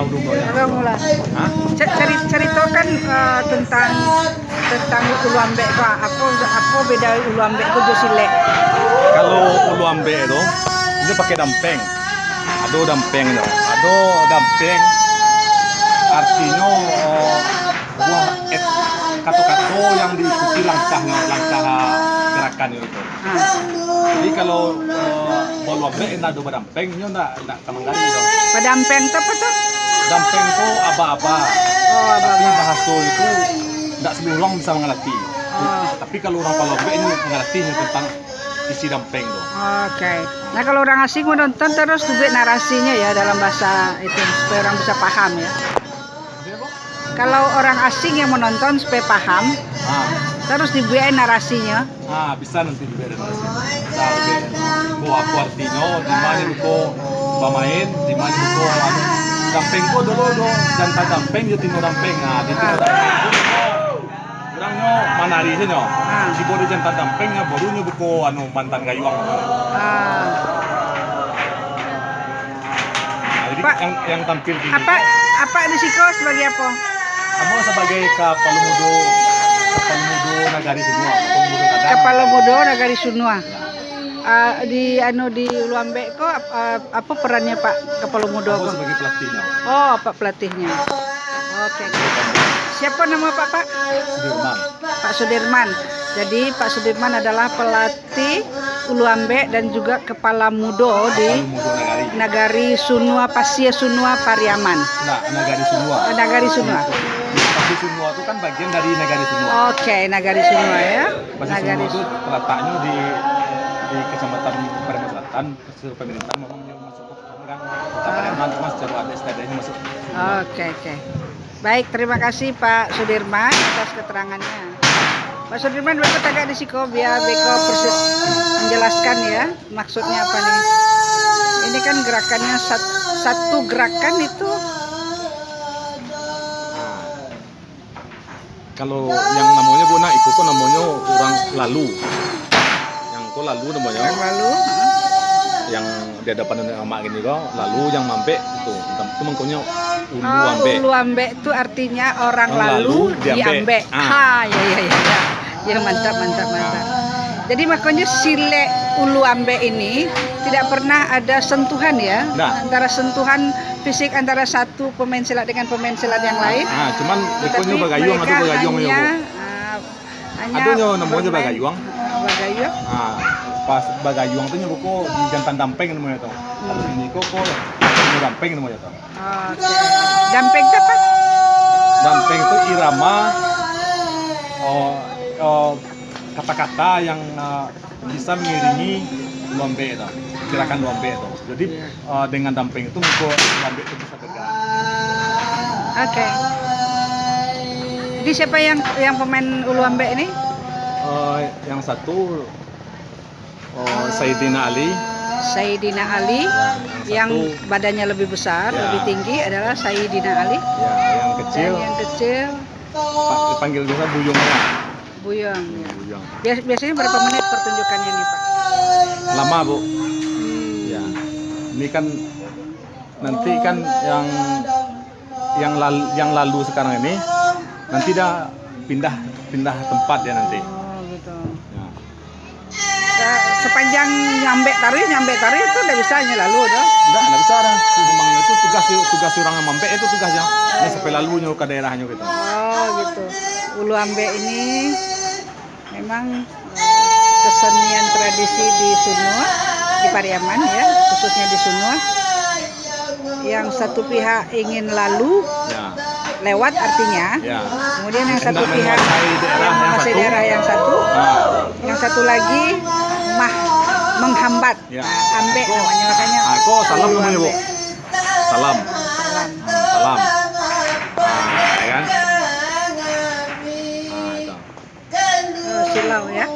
mula udah ya. Udah mulai. Hah? Ceritakan tentang ulu ambek Pak. Apa beda ulu ambek itu silek? Kalau ulu ambek itu ini pakai dampeng. Ada dampeng itu. Ada dampeng artinya buah kato-kato yang diikuti langkah gerakan itu. Jadi kalau ulu ambek ini ada dampengnya enggak kamangkari itu. Padampeng itu apa tuh? Dampeng itu aba-aba. Oh, Tapi aba-aba. bahasa itu tidak semua orang bisa mengerti. Oh. Tapi kalau orang Palembang ini mengerti tentang isi dampeng tuh. Oke. Nah kalau orang asing menonton terus dibuat narasinya ya dalam bahasa itu supaya orang bisa paham ya. Kalau orang asing yang menonton supaya paham, terus dibuat narasinya. Bisa nanti dibuat narasi. Apa artinya? Di mana itu pemain? Di mana itu dampeng itu dulu jantan dampeng jadi tino dampeng. Di tino dampeng itu orangnya manari saja. Si bodoh jantan dampengnya barunya buku mantan gayuang. Jadi Pak, yang tampil di apa disiko sebagai apa? Kamu sebagai Kepala Mudo Nagari semua. Kepala Mudo Nagari Sunua. Di Ulu Ambek kok apa perannya Pak Kepala Mudo? Aku sebagai pelatihnya. Oh, Pak pelatihnya. Oke. Siapa nama Pak? Sudirman. Pak Sudirman. Jadi Pak Sudirman adalah pelatih Ulu Ambek dan juga Kepala Mudo di Nagari Sunua Pasia Sunua Pariaman. Nah, Nagari Sunua. Nagari Sunua. Nagari Sunua itu kan bagian dari Nagari Sunua. Oke, Nagari Sunua ya. Nagari Sunua itu terletaknya di Kecamatan Pariaman Selatan. Seluruh pemerintah memang masuk ke kan Kota Pariaman, cuma secara adat istiadatnya masuk. Oke. Baik, terima kasih Pak Sudirman atas keterangannya. Pak Sudirman berikut agak disiko biar Beko persis menjelaskan ya maksudnya apa nih. Ini kan gerakannya satu gerakan itu. Kalau yang namanya Bona itu kok namanya orang lalu. Yang kok lalu namanya. Yang lalu. Yang di hadapan emak gini kok lalu yang mampek itu mengkonya ulu ambek. Ulu ambek itu artinya orang lalu diambek. Ya mantap. Jadi makanya silek ulu ambek ini tidak pernah ada sentuhan ya antara sentuhan fisik antara satu pemain silat dengan pemain silat yang lain. Cuman bekonya bagayuang atau bagayuang ya Bu. Adunya namanya bagayuang. Bagayuang. Pas bagayuang itu nyebut di jantan dampeng namanya tuh. Kalau ini kok dampeng namanya tuh. Oke. Dampeng itu apa? Dampeng itu irama kata-kata yang bisa mengiringi luambe itu, gerakan luambe itu. Jadi dengan dampeng itu luambe itu bisa bergerak. Oke. Jadi siapa yang pemain ulu ambek ini? Yang satu Saidina Ali. Saidina Ali yang badannya lebih besar, lebih tinggi adalah Saidina Ali. Ya, yang kecil. Dan yang kecil dipanggil biasa Buyungnya. Buyung. Ya. Biasanya berapa menit pertunjukannya nih Pak? Lama Bu. Ya. Ini kan nanti kan yang lalu sekarang ini nanti dah pindah tempat ya nanti. Oh gitu. Ya, sepanjang nyambe tari itu udah bisa lalu dong. Enggak bisa dah. Memang itu tugas orang yang mambe itu tugasnya. Dia sampai lalunya ke daerahnya gitu. Oh gitu. Ulu ambek ini memang kesenian tradisi di Sunua, di Pariaman ya, khususnya di Sunua. Yang satu pihak ingin lalu lewat artinya, kemudian yang satu pihak menguasai daerah yang satu lagi menghambat. Ambek namanya makanya. Kok salam namanya Bu? Salam. Ya kan? Silau ya.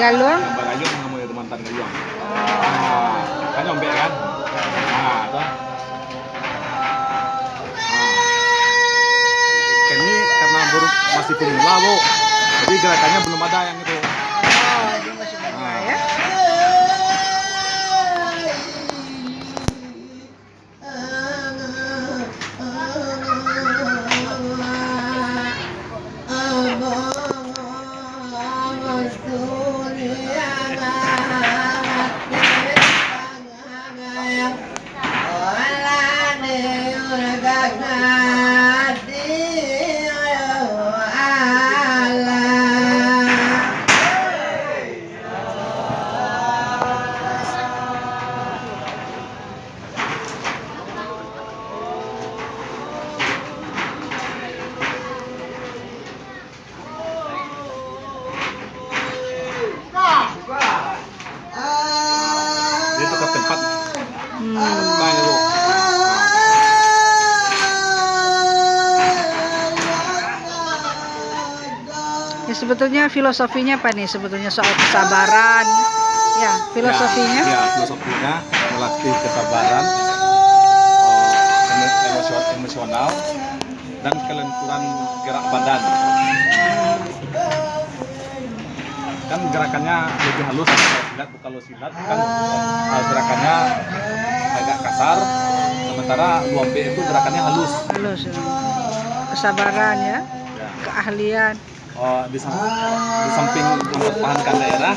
Galuang? Gambar gayung ngamu itu mantan gayung. Oh. Kan nyombe kan? Nah, itu. Ikan ini karena baru masih pemula, Bu. Jadi gerakannya belum ada yang itu. Oh, dia masih bunga ya. Dia tetap tempat. Hmm. Tanya, Bu. Ya, sebetulnya filosofinya apa nih? Sebetulnya soal kesabaran. Ya, filosofinya. Ya, filosofinya melatih kesabaran, emosional, dan kelenturan gerak badan. Kan gerakannya lebih halus kalau silat kan gerakannya agak kasar, sementara luambe itu gerakannya halus. Halus. Kesabaran ya, Ya. keahlian. Di samping mempertahankan daerah,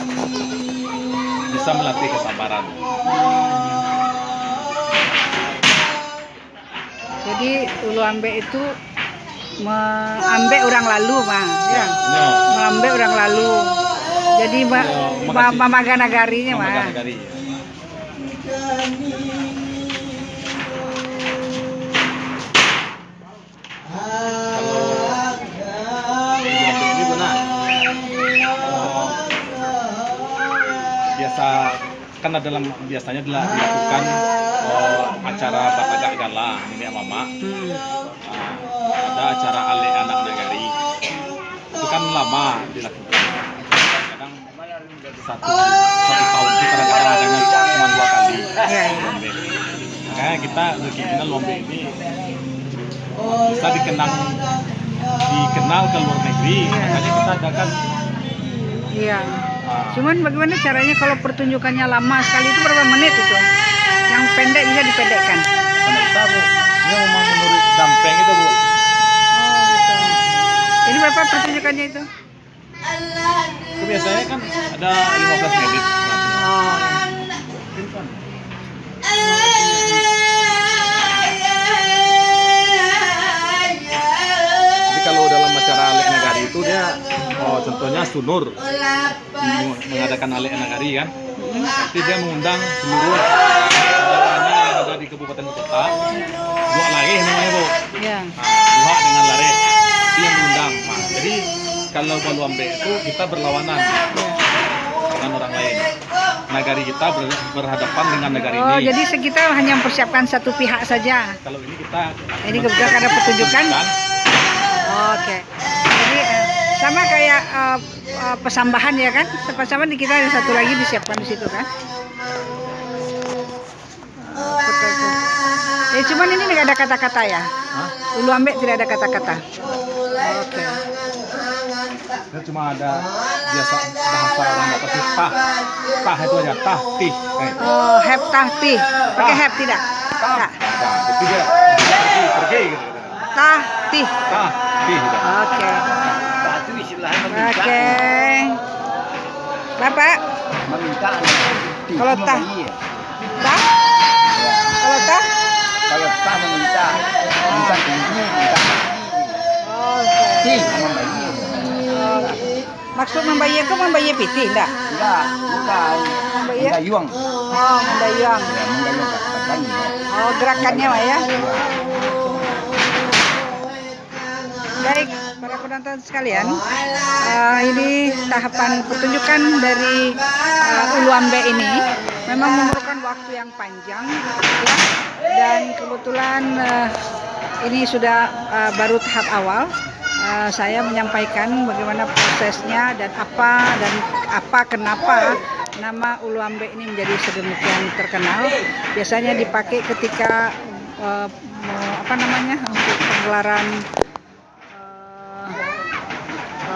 bisa melatih kesabaran. Jadi luambe itu mengambil orang lalu, Bang. Ya. Ya. Mengambil orang lalu. Jadi mamaga nagarinya, Bang. Dari. Ini benar. Biasa kan biasanya dilakukan acara Bataga Gala nenek mama. Ada acara ale anak nagari. Itu kan lama dilakukan. Kadang satu tahun itu kadang-kadang adanya cuma 2 kali. Ya. Makanya kita keinginan lombe ini bisa dikenal ke luar negeri. Makanya kita adakan. Iya. Cuman bagaimana caranya kalau pertunjukannya lama sekali itu berapa menit itu? Yang pendek bisa dipendekkan. Karena bisa, Bu. Ini memang menurut dampeng itu, Bu. Oh, gitu. Jadi berapa pertunjukannya itu? Itu biasanya kan ada 15 menit. Oh. Jadi kalau dalam acara alek nagari itu dia contohnya sunur mengadakan alek nagari kan. Berarti dia mengundang seluruh saudaranya yang ada di kabupaten kota. Dua lare namanya, Bu. Ya. Dua dengan lare. Itu yang mengundang. Nah, jadi kalau baluambe itu kita berlawanan dengan orang lain. Nagari kita berhadapan dengan nagari ini. Oh, jadi kita hanya mempersiapkan satu pihak saja. Kalau ini kita kebetulan ada pertunjukan. Oke. Jadi sama kayak pesambahan ya kan? Pesambahan kita ada satu lagi disiapkan di situ kan? Cuman ini tidak ada kata-kata ya? Ulu ambek tidak ada kata-kata. Oke. Ini cuma ada biasa bahasa orang Batak sih tah itu aja tah tih. Oh, hep tah tih. Pakai hep tidak? Enggak. Jadi dia pergi gitu. Tah tih. Tah tih. Oke. Itu istilahnya meminta. Oke. Bapak, Meminta kalau tah? Tah? Kalau tah? Kalau tah meminta. Minta tinggi, minta Oke. tinggi sama bayi. Maksud membayar ke membayar piti enggak? Enggak, bukan. Membayar? Mendayung. Oh, mendayung. Ya, mendayung kat bayi. Oh, gerakannya Pak ya. Baik, para penonton sekalian, ini tahapan pertunjukan dari Ulu Ambe ini memang memerlukan waktu yang panjang ya, dan kebetulan ini sudah baru tahap awal. saya menyampaikan bagaimana prosesnya dan kenapa nama Ulu Ambe ini menjadi sedemikian terkenal. Biasanya dipakai ketika untuk penggelaran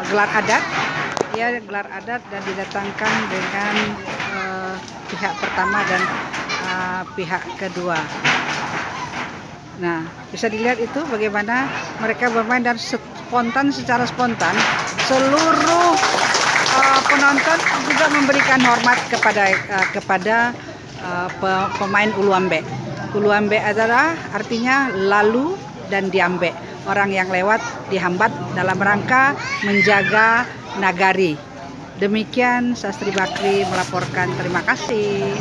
gelar adat, ya, gelar adat, dan didatangkan dengan pihak pertama dan pihak kedua. Nah, bisa dilihat itu bagaimana mereka bermain dan secara spontan seluruh penonton juga memberikan hormat kepada pemain Ulu Ambe. Ulu Ambe adalah artinya lalu dan diambe. Orang yang lewat dihambat dalam rangka menjaga nagari. Demikian Sastri Bakri melaporkan. Terima kasih.